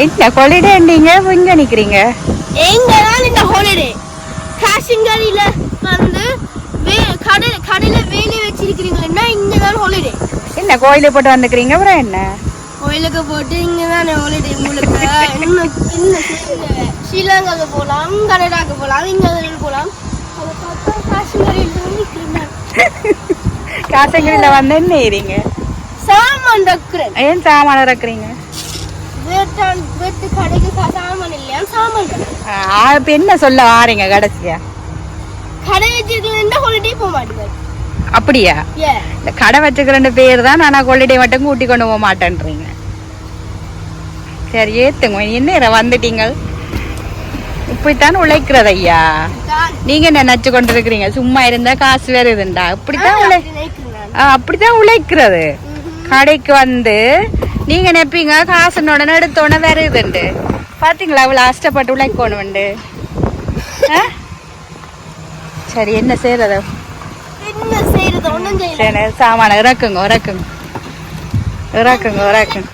என்ன ஹாலிடே நீங்க இங்க நிக்கிறீங்க? எங்க தான் இந்த ஹாலிடே? காசிங்கரியில வந்து கடையில வேலை வச்சிருக்கீங்கன்னா இங்க தான் ஹாலிடே. என்ன கோயிலுக்கு போட்டு வந்துக்கிறீங்க அப்புறம் என்ன? கோயிலுக்கு போட்டு இங்க தான் ஹாலிடே உங்களுக்கு. இன்னும் ஸ்ரீலங்காவுக்கு போகலாம், கனடாக்கு போகலாம், இங்க போகலாம். காசங்கிரியில வந்து என்ன ஏறீங்க? சாமான் ரக்குறேன். ஏன் சாமான ரக்குறீங்க? வீட்டு கடைக்கு சாமான் இல்லையா? சாமான் இப்ப என்ன சொல்ல வாரீங்க கடைசியா? கடை வச்சிருக்கீங்கன்னா ஹாலிடே போக மாட்டேங்க. அப்படியா? இந்த கடை வச்சுக்கிறேன் பேர் தான், ஆனா ஹாலிடே மட்டும் கூட்டி கொண்டு போக மாட்டேன்றீங்க. சரி ஏத்துங்க, என்ன வந்துட்டீங்க? இப்படித்தான் உழைக்கிறது ஐயா. நீங்க என்ன நினைச்சு கொண்டு இருக்கிறீங்க? சும்மா இருந்தா காசு வேற இதுண்டா? அப்படித்தான் உழைக்கிறது. கடைக்கு வந்து நீங்க நினைப்பீங்க காசு உடனே எடுத்தோடனே வேற இதுண்டு. பாத்தீங்களா அவ்வளவு கஷ்டப்பட்டு உழைக்கணும்ண்டு. சரி என்ன செய்யறது? என்ன செய்யறது? ஒண்ணும் செய்யல. சாமான இறக்குங்க இறக்குங்க இறக்குங்க இறக்குங்க.